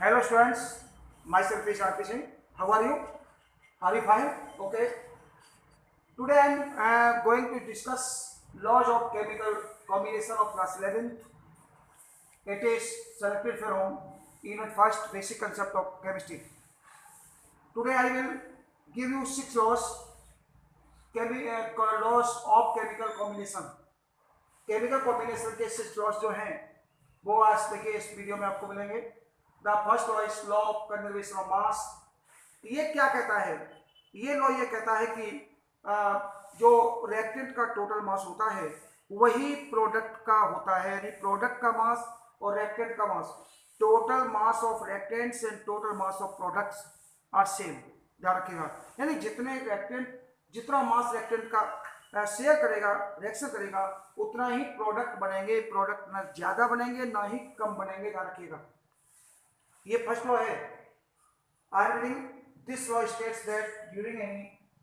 Hello students, myself is RP Singh. How are you? Are you fine? Okay. Today I am going to discuss laws of chemical combination of class 11th. It is selected from Unit First Basic Concept of Chemistry. Today I will give you 6 laws, laws of chemical combination. Chemical combination के 6 laws जो हैं वो आज देखिए इस video में आपको मिलेंगे। The first law is law of conservation of mass. ये क्या कहता है? ये लॉ ये कहता है कि जो रिएक्टेंट का टोटल मास होता है वही प्रोडक्ट का होता है, यानी प्रोडक्ट का मास और रिएक्टेंट का mass, total mass of reactants and total mass of products are same. ध्यान रखिएगा, यानी जितने रिएक्टेंट जितना मास रिएक्टेंट का शेयर करेगा, रिएक्शन करेगा, उतना ही प्रोडक्ट बनेंगे। प्रोडक्ट ना ज्यादा बनेंगे ना ही कम बनेंगे। ध्यान रखिएगा, ये फर्स्ट लॉ है। I am reading this law states that during any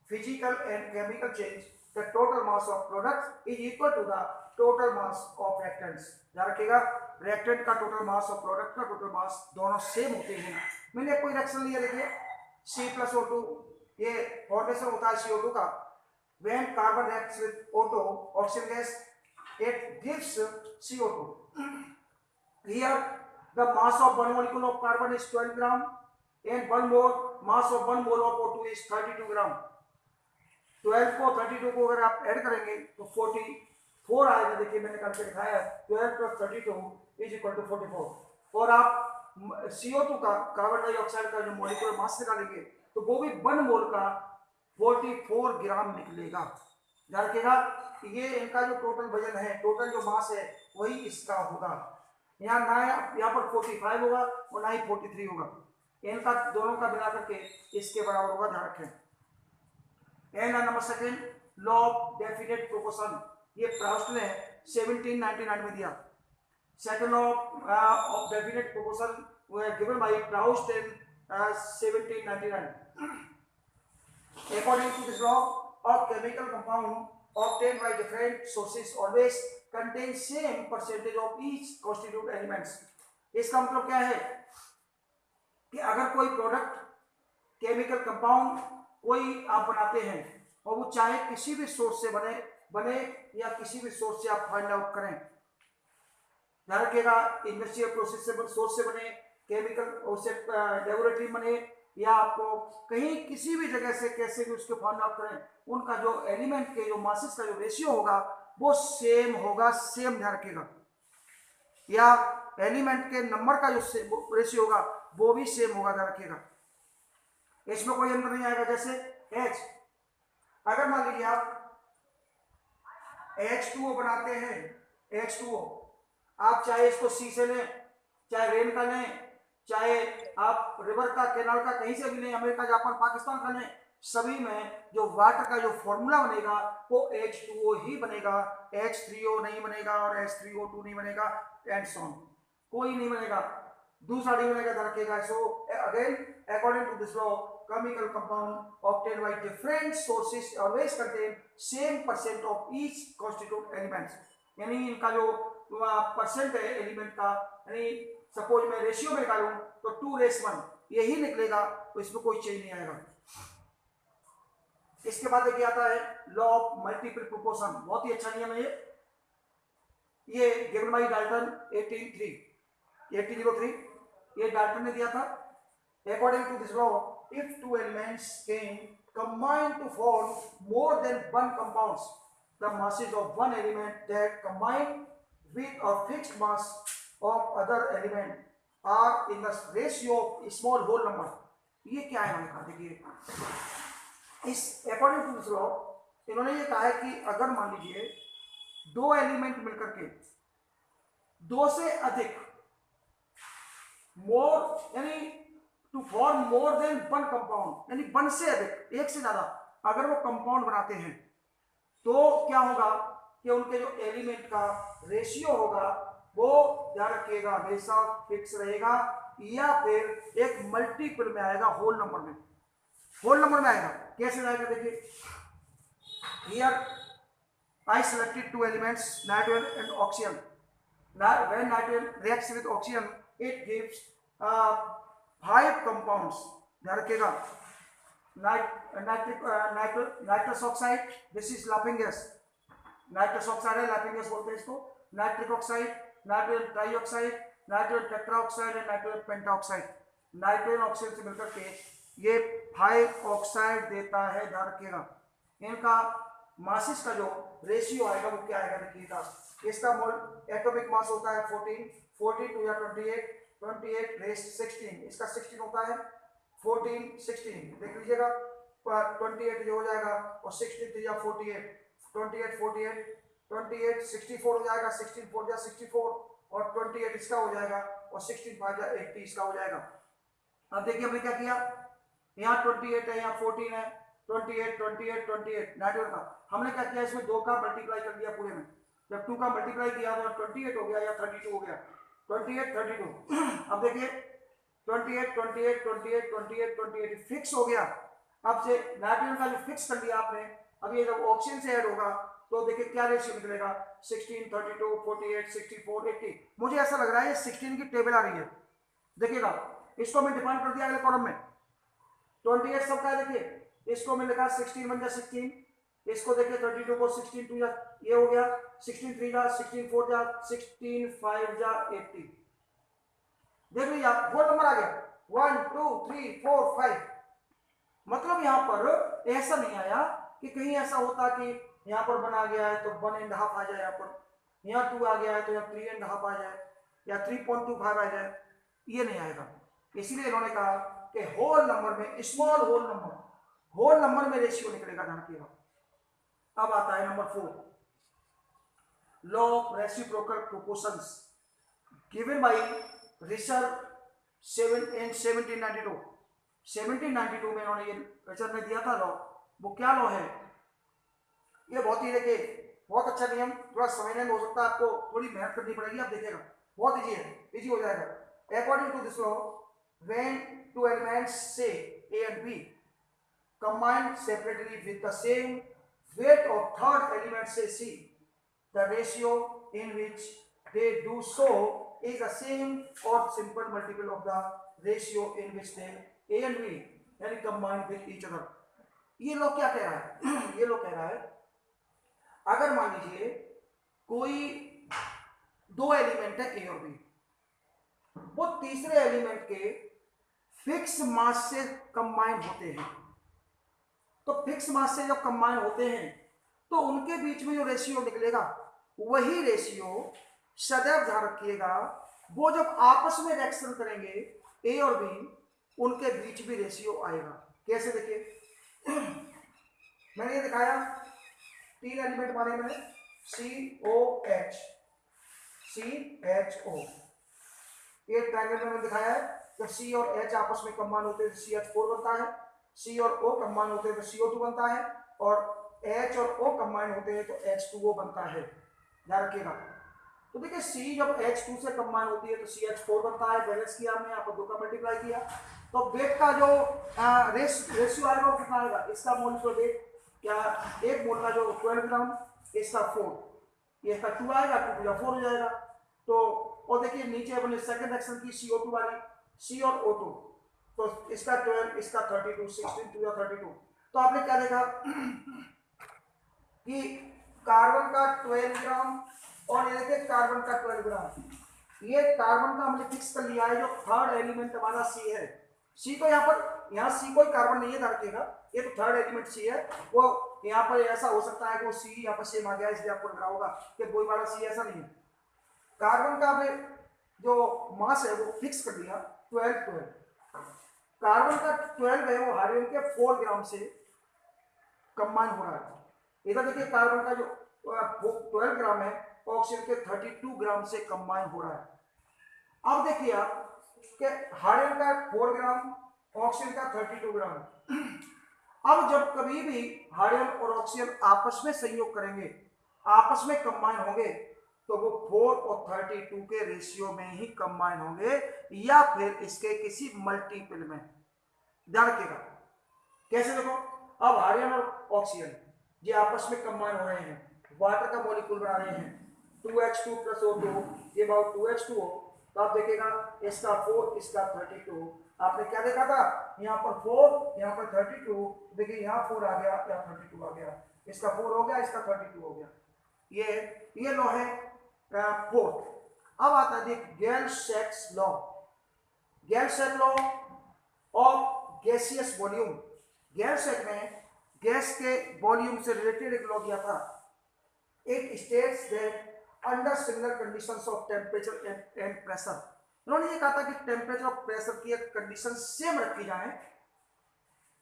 physical and chemical change the total mass of product is equal to the total mass of reactants. ध्यान रखिएगा, रिएक्टेंट का टोटल मास और product का total mass दोनों same होते हैं। मैंने कोई रिएक्शन लिया, देखिए C+O2, ये फॉर्मेशन होता है CO2 का। When carbon reacts with O2 oxygen gas, it gives CO2. Here, the mass of one molecule of carbon is 12 gram, and mass of one mole of O2 is 32 gram. 12 को 32 को अगर आप add करेंगे तो 44 आएगा। देखिए मैंने करके दिखाया, 12 + 32 इज इक्वल टू 44। और आप CO2 का, कार्बन डाइऑक्साइड का जो मोलिकुलर मास निकालेंगे तो वो भी 1 मोल का 44 ग्राम निकलेगा। ध्यान रखिएगा, ये इनका जो टोटल वजन है, टोटल जो मास है वही इसका होगा। यहाँ ना यहाँ पर 45 होगा और ना ही 43 होगा। इनका दोनों का मिला करके इसके बराबर होगा। ध्यान रखें। And number second, law of definite proportion, ये प्राउस्ट ने 1799 में दिया। Second law of definite proportion given by Proust in 1799। According to this law, a chemical compound obtained by different sources always contains same percentage of each constituent elements. इसका मतलब क्या है कि अगर कोई प्रोडक्ट, केमिकल कंपाउंड कोई आप बनाते हैं और वो चाहे किसी भी सोर्स से बने या किसी भी सोर्स से आप फाइंड आउट करें। ध्यान रखिएगा, इंडस्ट्रियल प्रोसेस से सोर्स से बने, केमिकल उससे लेबोरेटरी बने, या आपको कहीं किसी भी जगह से कैसे भी उसके फाइंड आउट करें, उनका जो एलिमेंट के जो मासेस का जो रेशियो होगा वो सेम होगा। सेम ध्यान रखिएगा, या एलिमेंट के नंबर का जो रेशियो होगा वो भी सेम होगा। ध्यान रखिएगा, इसमें कोई अंतर नहीं आएगा। जैसे H, अगर मान लीजिए आप H2O बनाते हैं, H2O आप चाहे इसको C से लें, चाहे रेन का लें, चाहे आप रिवर का, कैनाल का, कहीं से भी लें, अमेरिका, जापान, पाकिस्तान का लें, सभी में जो वाटर का जो फॉर्मूला बनेगा वो H2O ही बनेगा। H3O नहीं बनेगा और H3O2 नहीं बनेगा, एंड सो ऑन, कोई नहीं बनेगा, दूसरा नहीं बनेगा। ध्यान रखिएगा। So again, according to this law, chemical compound obtained by different sources always contain same percent of each constituent elements। यानी इनका जो परसेंट है एलिमेंट का, यानी सपोज मैं रेशियो में निकालूं तो 2:1 यही निकलेगा, तो इसमें कोई चेंज नहीं आएगा। इसके बाद देखिए आता है लॉ ऑफ मल्टीपल प्रोपोर्शन। बहुत ही अच्छा नियम है ये गिवन बाय डाल्टन 1803, ये डाल्टन ने दिया था। According to this law, if two elements can combine to form more than one compounds, the masses of one element that combine with a fixed mass of other element are in the ratio of small whole number। ये क्या है हमने कहा, देखिए इस according to this law इन्होंने ये कहा है कि अगर मान लीजिए दो एलिमेंट मिलकर के दो से अधिक, मोर यानी to form more than one compound, यानी वन से अधिक, एक से ज्यादा अगर वो कंपाउंड बनाते हैं तो क्या होगा कि उनके जो एलिमेंट का रेशियो होगा वो, ध्यान रखिएगा, हमेशा फिक्स रहेगा या फिर एक मल्टीपल में आएगा, होल नंबर में। होल नंबर में आएगा, कैसे आएगा देखिए, here I selected two elements, nitrogen and oxygen. Now, when nitrogen reacts with oxygen, it gives 5 compounds, ध्यान रखिएगा, nitrous oxide, this is laughing gas, nitrous oxide है, लाफिंग गैस बोलते हैं इसको, nitric oxide, nitrogen trioxide, nitrogen tetroxide and nitrogen pentoxide. Nitrogen oxide से मिलकर के ये 5 ऑक्साइड देता है, ध्यान रखिएगा। इनका मासिस का जो रेशियो आएगा वो क्या आएगा, देखिएगा। इसका मोल एटॉमिक मास होता है 14, 14 2 या 28, 28 रेस्ट 16, इसका 16 होता है, 14 16 देख लीजिएगा, 28 जो हो जाएगा और 16 3 या 48, 28 48, 28 64 हो जाएगा, 16 4 या 64 और 28 इसका हो जाएगा और 16 5 या 80 इसका हो जाएगा। अब देखिए हमने क्या किया, यहाँ 28 है, यहाँ 14 है, 28 28 28 नाइट्रोजन का हमने क्या किया, इसमें 2 का मल्टीप्लाई कर दिया पूरे में, जब 2 का मल्टीप्लाई किया तो 28 हो गया या 32 हो गया, 28 32। अब देखिए 28 28 28 28 28 फिक्स हो गया। अब से नाइट्रोजन का जो फिक्स कर लिया आपने, अब ये जब ऑक्सीजन से ऐड होगा तो देखिए क्या रेशियो निकलेगा, 16 32 48 64 80। मुझे ऐसा लग रहा है ये 16 की टेबल आ रही है, देखिएगा इसको मैं डिफाइन कर दिया अगले कॉलम में, 28 सबका है, देखिए इसको मैं लिखा 16 1 जा 16, इसको देखिए 32 को 16 2 जा ये हो गया, 16 3 जा 16 4 जा 16 5 जा 80। देख लीजिए आप, वो नंबर आ गया 1 2 3 4 5। मतलब यहां पर ऐसा नहीं आया कि कहीं ऐसा होता कि यहां पर बना गया है तो 1.5 आ जाए, यहाँ पर यहाँ 2 आ गया है तो यहाँ 3.5 आ जाए या 3.25 आ जाए, ये नहीं आएगा। इसीलिए इन्होंने कहा कि होल नंबर में, स्मॉल होल नंबर में रेशियो निकलेगा, ध्यान रखिएगा। अब आता है number 4, law of reciprocal proportions given by Richard in 1792। 1792 में इन्होंने ये रिचर्ड ने दिया था लॉ। वो क्या लॉ है, ये बहुत ही देखिए बहुत अच्छा नियम, थोड़ा समझने में हो सकता है आपको थोड़ी मेहनत करनी पड़ेगी, आप देखिएगा बहुत इजी है, इजी हो जाएगा। According to this law, when two elements से A and B combine separately with the same weight of third element say C, the ratio in which they do so is the same or simple multiple of the ratio in which they A and B यानी combine with each other। ये लोग क्या कह रहा है ये लोग कह रहा है अगर मान लीजिए कोई 2 एलिमेंट है A और B, वो तीसरे एलिमेंट के फिक्स मास से कंबाइन होते हैं, तो फिक्स मास से जब कंबाइन होते हैं तो उनके बीच में जो रेशियो निकलेगा वही रेशियो सदैव ध्यान रखिएगा, वो जब आपस में रिएक्शन करेंगे ए और बी उनके बीच भी रेशियो आएगा। कैसे, देखिए मैंने ये दिखाया 3 एलिमेंट माने मैंने COH CHO, ये ट्रायंगल में मैंने दिखाया है, जब C और H आपस में कंबाइन होते हैं तो CH4 बनता है, C और O कंबाइन होते हैं तो CO2 बनता है, और H और O कंबाइन होते हैं तो H2O बनता है, ध्यान रखिएगा। तो देखिए C जब H2 से कंबाइन होती है तो CH4 बनता है, बैलेंस किया हमने, यहाँ पर 2 का मल्टीप्लाई किया, तो वेट का जो रेशियो आएगा वो कितना आएगा, इसका मोल वेट क्या, एक मोल का जो 12 ग्राम, इसका 4, ये इसका 2 आएगा, 2 या 4 हो जाएगा। तो और देखिए नीचे अपने सेकंड रिएक्शन की CO2 वाली, C और O2, तो इसका 12, इसका 32, 16 2 या 32। तो आपने क्या देखा कि कार्बन का 12 ग्राम और ये देखिए कार्बन का 12 ग्राम, ये कार्बन का हमने फिक्स कर लिया है, जो थर्ड एलिमेंट हमारा C है। C को यहाँ C कोई कार्बन नहीं है, ध्यान रखिएगा, ये तो थर्ड एलिमेंट C है। वो यहाँ पर ऐसा हो सकता है कि वो C यहाँ पर सेम आ गया, इसलिए आपको लग रहा होगा कि कोई वाला C, ऐसा नहीं है। कार्बन का हमने जो मास है वो फिक्स कर दिया 12। कार्बन का 12 है वो हाइड्रोजन के 4 ग्राम से कंबाइन हो रहा है। इधर देखिए कार्बन का जो 12 ग्राम है ऑक्सीजन के 32 ग्राम से कंबाइन हो रहा है। अब देखिए आप कि हाइड्रोजन का 4 ग्राम, ऑक्सीजन का 32 ग्राम। अब जब कभी भी हाइड्रोजन और ऑक्सीजन आपस में संयोग करेंगे, आपस में कंबाइन होंगे, तो वो 4 और 32 के रेशियो में ही कंबाइन होंगे या फिर इसके किसी मल्टीपल में, ध्यान रखिएगा। कैसे, देखो अब हाइड्रोजन और ऑक्सीजन ये आपस में कंबाइन हो रहे हैं, वाटर का मॉलिक्यूल बना रहे हैं, 2H2 + O2 ये अबाउट 2H2O, तो आप देखिएगा इसका 4, इसका 32। आपने क्या देखा था, यहाँ पर 4, यहाँ पर 32, देखिए यहाँ 4 आ गया, यहाँ 32 आ गया, इसका 4 हो गया, इसका 32 हो गया। ये लॉ है फोर्थ। अब आता है Gay Lussac law. Gay Lussac law of gaseous volume. Gay Lussac ने गैस के वॉल्यूम से रिलेटेड एक लॉ दिया था। It states that under similar conditions of temperature and pressure, उन्होंने ये कहा था कि टेम्परेचर और प्रेशर की एक कंडीशन सेम रखी जाए।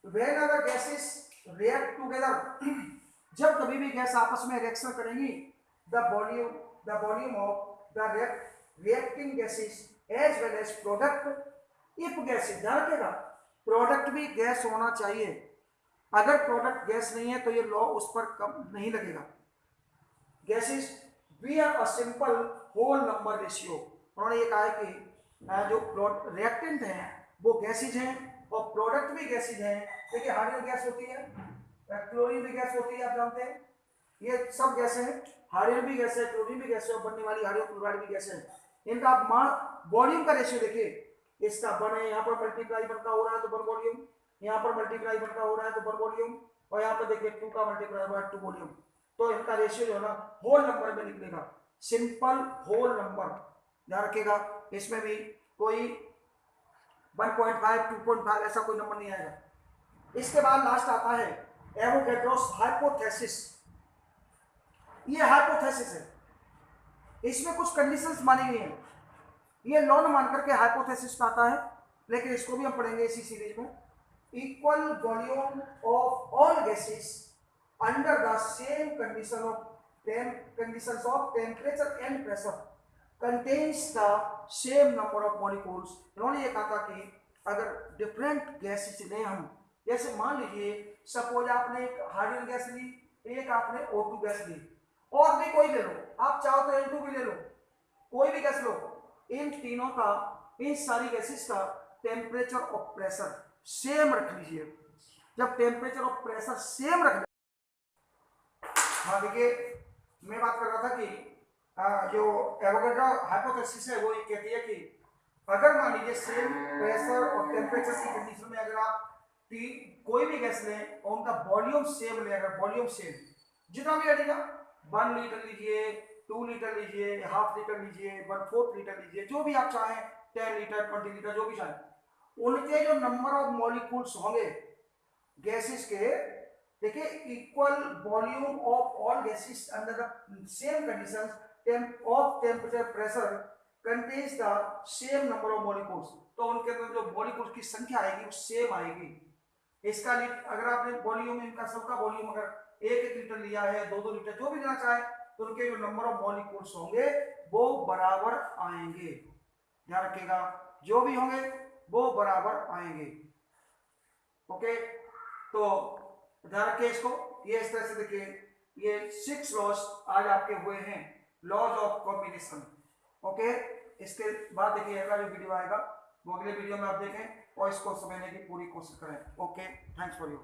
When other gases react together, जब कभी भी गैस आपस में रिएक्शन करेंगी, the volume of the reacting gases as well as product if gases, ध्यान रखिएगा प्रोडक्ट भी गैस होना चाहिए। अगर प्रोडक्ट गैस नहीं है तो ये लॉ उस पर कम नहीं लगेगा। Gases we are a simple whole number ratio, उन्होंने ये कहा है कि जो रिएक्टेंट हैं वो गैसेज हैं और प्रोडक्ट भी गैसेज हैं। देखिए हाइड्रोजन गैस होती है, क्लोरीन भी गैस होती है, आप जानते हैं ये सब गैसें हैं। हाइड्रोजन भी गैस है, क्लोरीन भी गैस है, और बनने वाली हाइड्रोजन क्लोराइड भी गैस है। इनका आप वॉल्यूम का रेशियो देखिए, इसका वन है, यहाँ पर मल्टीप्लाई बनता हो रहा है तो वन वॉल्यूम, यहाँ पर मल्टीप्लाई बनता हो रहा है तो वन वॉल्यूम, और यहाँ पर देखिए 2 का मल्टीप्लाई हो रहा है 2 वॉल्यूम। तो इनका रेशियो जो है ना होल नंबर में निकलेगा, सिंपल होल नंबर। ध्यान रखिएगा इसमें भी कोई 1.5 2.5 ऐसा कोई नंबर नहीं आएगा। इसके बाद लास्ट आता है एवोगैड्रोस हाइपोथेसिस। ये हाइपोथेसिस है, इसमें कुछ कंडीशंस मानी गई हैं। ये लॉ न मान करके हाइपोथेसिस का आता है, लेकिन इसको भी हम पढ़ेंगे इसी सीरीज में। Equal volume of all gases under the same conditions of temperature and pressure contains the same number of molecules। इन्होंने ये कहा था कि अगर डिफरेंट गैसेस लें हम, जैसे मान लीजिए सपोज आपने एक हाइड्रोजन गैस ली, एक आपने O2 गैस ली, और भी कोई ले लो, आप चाहो तो N2 भी ले लो, कोई भी गैस लो, इन तीनों का, इन सारी गैसेस का टेम्परेचर और प्रेशर सेम रख लीजिए। जब टेम्परेचर और प्रेशर सेम रख, हाँ देखिए मैं बात कर रहा था कि जो एवोगैड्रो हाइपोथेसिस है वो ये कहती है कि अगर मान लीजिए सेम प्रेशर और टेम्परेचर की कंडीशन में अगर आप कोई भी गैस लें और उनका वॉल्यूम सेम लें, अगर वॉल्यूम सेम जितना भी लगेगा, 1 लीटर लीजिए, 2 लीटर लीजिए, हाफ लीटर लीजिए, 1/4 लीटर लीजिए, जो भी आप चाहें, 10 लीटर 20 लीटर जो भी चाहें, उनके जो नंबर ऑफ मॉलिक्यूल्स होंगे गैसेस के, देखिए equal volume of all gases under the same conditions of temperature pressure contains the same number of molecules, तो उनके अंदर जो मॉलिक्यूल्स की संख्या आएगी वो सेम आएगी। इसका अगर आपने वॉल्यूम, इनका सबका वॉल्यूम अगर 1-1 लीटर लिया है, 2-2 लीटर जो भी लेना चाहे, तो उनके जो नंबर ऑफ मॉलिक्यूल्स होंगे वो बराबर आएंगे। ध्यान रखिएगा जो भी होंगे वो बराबर आएंगे। ओके, तो ध्यान रखिए इसको, ये इस तरह से देखिए, ये 6 लॉज आज आपके हुए हैं, लॉज ऑफ कॉम्बिनेशन। ओके, इसके बाद देखिए अगला जो वीडियो आएगा वो अगले वीडियो में आप देखें और इसको समझने की पूरी कोशिश करें। Okay, thanks for you.